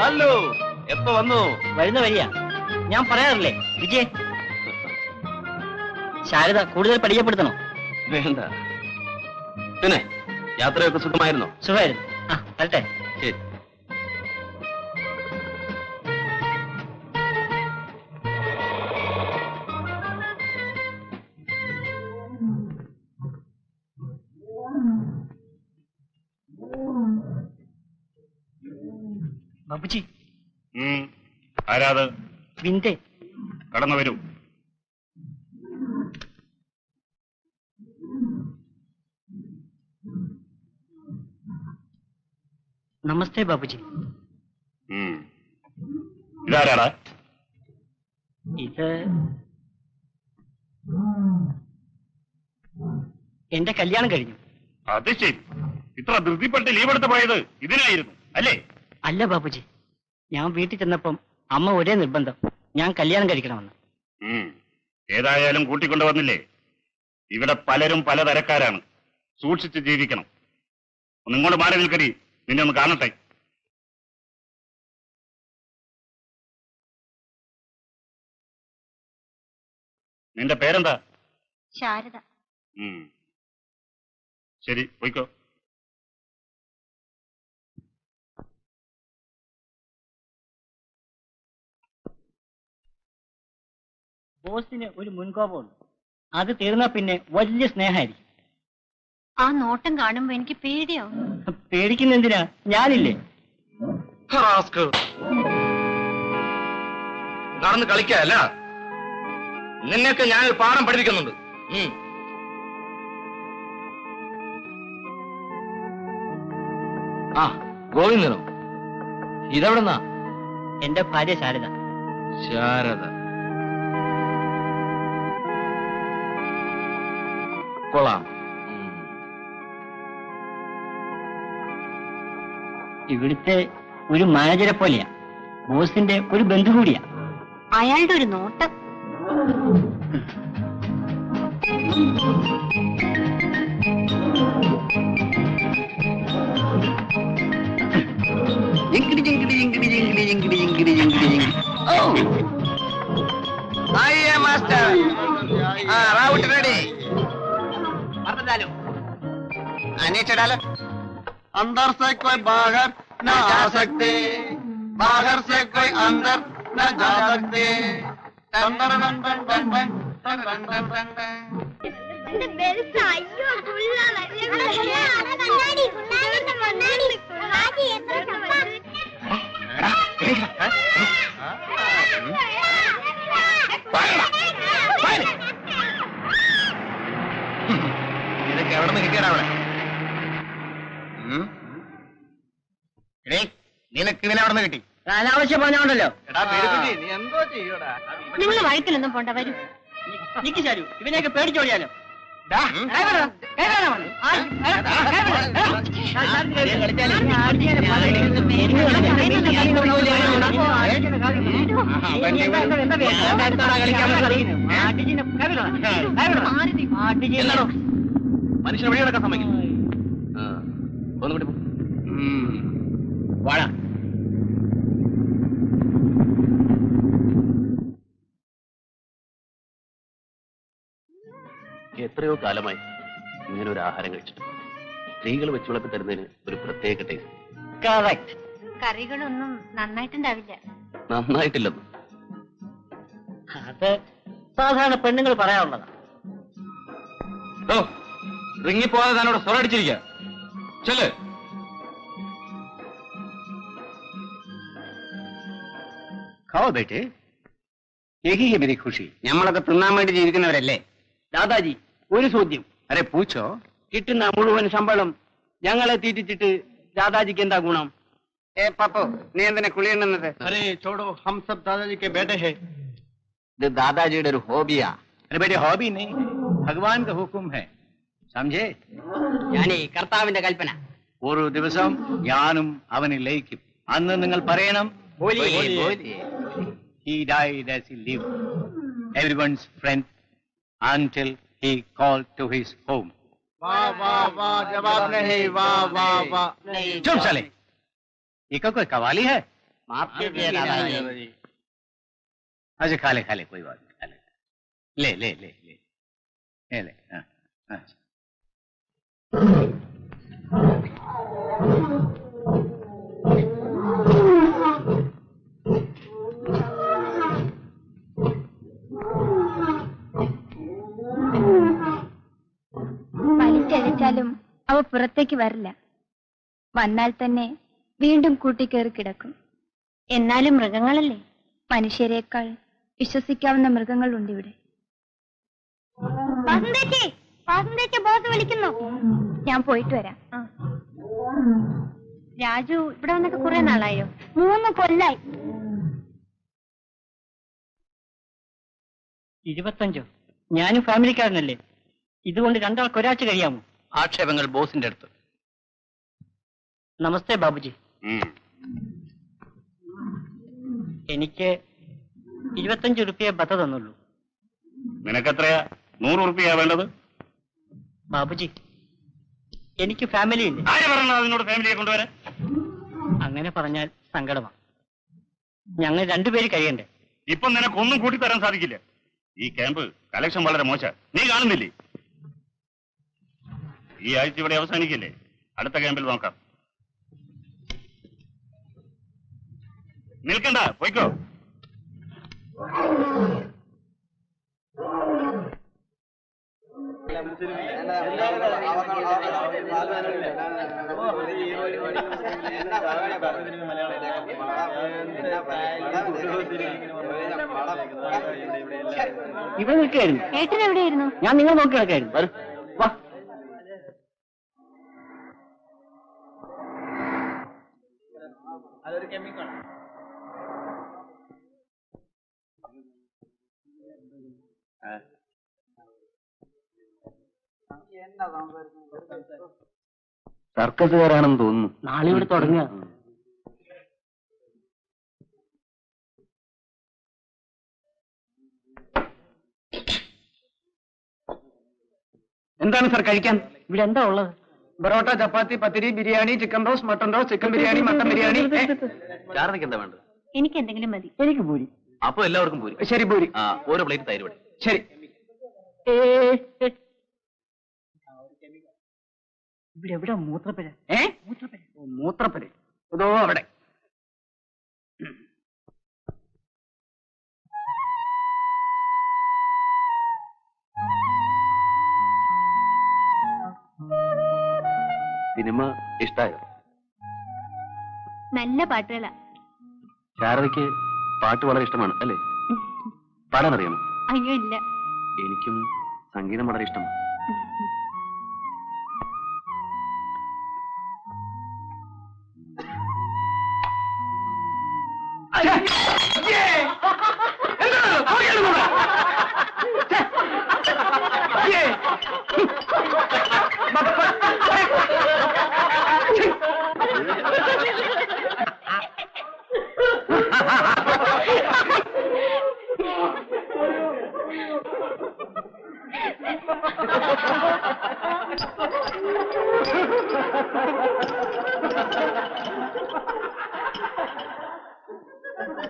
Hello, എപ്പോ വന്നു? വരുന്ന വരിയാ. ഞാൻ പറയാറില്ലേ വിജയ്, ശാരദ കൂടുതൽ പരിചയപ്പെടുത്തണോ? വേണ്ട. പിന്നെ യാത്രയൊക്കെ സുഖമായിരുന്നോ? സുഖമായിരുന്നു. ആ വരട്ടെ. ശരി. ബാബുജി. ആരാത്? വിന്റെ. കടന്നു വരൂ. നമസ്തേ ബാബുജി. ഇതാരാടാ? ഇത് എന്റെ കല്യാണം കഴിഞ്ഞു. അത് ശരി. ഇത്ര ധൃതിപ്പെട്ട് ലീവ് എടുത്ത് പോയത് ഇതിനായിരുന്നു അല്ലേ? അല്ല ബാബുജി, ഞാൻ വീട്ടിൽ ചെന്നപ്പം അമ്മ ഒരേ നിർബന്ധം, ഞാൻ കല്യാണം കഴിക്കണമെന്ന്. ഏതായാലും കൂട്ടിക്കൊണ്ടുവന്നില്ലേ? ഇവിടെ പലരും പലതരക്കാരാണ്. സൂക്ഷിച്ച് ജീവിക്കണം. ഒന്നിങ്ങോട്ട് മാറി നിൽക്കരി, നിന്നെ ഒന്ന് കാണട്ടെ. നിന്റെ പേരെന്താ? ശാരദ. ശരി, പോയിക്കോ. ബോസിന് ഒരു മുൻകോപമുണ്ട്. അത് തീർന്നാ പിന്നെ വലിയ സ്നേഹമായിരിക്കും. ആ നോട്ടം കാണുമ്പോ എനിക്ക് പേടിയാവും. പേടിക്കുന്ന എന്തിനാ? ഞാനില്ലേ. നടന്ന് കളിക്കല്ല, നിന്നെയൊക്കെ ഞാൻ ഒരു പാഠം പഠിപ്പിക്കുന്നുണ്ട്. ആ ഗോവിന്ദനോ? ഇതെവിടെന്നാ? എന്റെ ഭാര്യ ശാരദ. ശാരദ കൊള്ളാം. ഇവിടുത്തെ ഒരു മാനേജരെ പോലെയാ, ബോസിന്റെ ഒരു ബന്ധു കൂടിയാ. അയാളുടെ ഒരു നോട്ടം. Master Raut ready. डालो। अंदर से कोई बाहर न जा सकते, बाहर से कोई अंदर न जा सकते। എവിടെ നിന്ന് കിട്ടിയടാ അവിടെ? നിനക്ക് ഇവനെ അവിടെ നിന്ന് കിട്ടി? അനാവശ്യം പറഞ്ഞോണ്ടല്ലോ. നീ എന്തോ ചെയ്യൂടാ? നിങ്ങൾ വഴക്കിലൊന്നും പോണ്ട, വരൂ. നിക്ക് ശാരു, ഇവനെയൊക്കെ പേടിച്ചോടിയാലോ. മനുഷ്യനെ വഴി നടക്കാൻ സമ്മതിക്കും. ഒന്നും കൂടി വാഴ. എത്രയോ കാലമായി ഇങ്ങനെ ഒരു ആഹാരം കഴിച്ചിട്ട്. സ്ത്രീകൾ വെച്ച് വിളമ്പി തരുന്നതിന് ഒരു പ്രത്യേക ടേസ്റ്റ്. കറികളൊന്നും നന്നായിട്ടുണ്ടാവില്ല. നന്നായിട്ടില്ലെന്ന് അത് സാധാരണ പെണ്ണുങ്ങൾ പറയാറുള്ളതാ. റിങ്ങിപ്പോവാതെ താനോട് സ്വരടിച്ചിരിക്കുക. ചെല്ല്. खाओ बेटे, यही है मेरी खुशी। ഞമ്മളൊക്കെ തിന്നാൻ വേണ്ടി ജീവിക്കുന്നവരല്ലേ? ദാദാജി, ഒരു ചോദ്യം. अरे पूछो। കിട്ടുന്ന മുഴുവൻ ശമ്പളം ഞങ്ങളെ തീറ്റിച്ചിട്ട് ദാദാജിക്ക് എന്താ ഗുണം? ए पापो, നീ എന്തിനാ കുളിയണ്ണുന്നത്? अरे छोड़ो, हम सब दादाजी के बेटे हैं. ഇത് ദാദാജിയുടെ ഒരു ഹോബിയാ. अरे बेटे हॉबी नहीं, भगवान का हुक्म है, समझे? ഞാനേ കർത്താവിന്റെ കൽപ്പന. ഒരു ദിവസം ഞാനും അവനെ ലയിക്കും. അന്ന് നിങ്ങൾ പറയണം, he died as he lived, everyone's friend until he called to his home. वाह वाह वाह, जवाब नहीं. वाह वाह वाह. चुप साले, ये कोई कवाली है? माफ कीजिए दादाजी। अच्छा खा ले कोई बात नहीं, खा ले। ले ले ले ले ले ले। हाँ, हाँ। വലിച്ചഴിച്ചാലും അവ പുറത്തേക്ക് വരില്ല. വന്നാൽ തന്നെ വീണ്ടും കൂട്ടിക്കേറി കിടക്കും. എന്നാലും മൃഗങ്ങളല്ലേ? മനുഷ്യരെക്കാൾ വിശ്വസിക്കാവുന്ന മൃഗങ്ങളുണ്ട് ഇവിടെ. ബോസ് വിളിക്കുന്നു. ഞാൻ പോയിട്ട് വരാം. രാജു ഇവിടെ വന്നിട്ട് കുറെ നാളായോ? 3 കൊല്ലായി. 25? ഞാനും ഫാമിലിക്കാരനല്ലേ? ഇതുകൊണ്ട് രണ്ടാൾക്ക് ഒരാഴ്ച കഴിയാമോ? ആക്ഷേപങ്ങൾ ബോസിന്റെ അടുത്ത്. നമസ്തേ ബാബുജി. എനിക്ക് 25 റുപ്യ ബത്ത തന്നുള്ളൂ. നിനക്കെത്രയാ? 100 റുപ്യ വേണ്ടത്? ബാബുജി, എനിക്ക് ഫാമിലി ഇല്ല. ആര് പറഞ്ഞ അതിനോട് ഫാമിലിയെ കൊണ്ടുവരാൻ? അങ്ങനെ പറഞ്ഞാൽ സങ്കടമാണ്. ഞങ്ങൾ 2 പേര് കഴിയണ്ടേ? ഇപ്പം നിനക്കൊന്നും കൂട്ടി തരാൻ സാധിക്കില്ല. ഈ ക്യാമ്പ് കലക്ഷൻ വളരെ മോശം, നീ കാണുന്നില്ലേ? ഈ ആഴ്ച ഇവിടെ അവസാനിക്കില്ലേ? അടുത്ത ക്യാമ്പിൽ നോക്കാം. നിൽക്കണ്ട, പോയിക്കോ. ഇവിടെ നിൽക്കായിരുന്നു. ഏട്ടൻ എവിടെയായിരുന്നു? ഞാൻ നിങ്ങൾ നോക്കി കിടക്കായിരുന്നു. വരൂ, വാ. സർക്കസുകാരാണെന്ന് തോന്നുന്നു. നാളെ ഇവിടെ തുടങ്ങുക. എന്താണ് സാർ കഴിക്കാൻ? ഇവിടെ എന്താ ഉള്ളത്? Parotta, chapati, pathiri, biryani, chicken roast, mutton roast, chicken biryani, mutton biryani. ചാർലിക്ക് എന്താ വേണ്ടത്? എനിക്ക് എന്തെങ്കിലും മതി. എനിക്ക് പൂരി. അപ്പൊ എല്ലാവർക്കും പോരും. ശരി പൂരി. ആ, ഓരോ പ്ലേറ്റ് തൈര് വടി. ശരി. ഇവിടെ എവിടെ മൂത്രപ്പുര? മൂത്രപ്പുര ഇതോ അവിടെ. സിനിമ ഇഷ്ടായോ? നല്ല പാട്ടുകളാ. ശാരദയ്ക്ക് പാട്ട് വളരെ ഇഷ്ടമാണ് അല്ലേ? പാടാൻ അറിയാമോ? അയ്യോ ഇല്ല. എനിക്കും സംഗീതം വളരെ ഇഷ്ടമാണ്.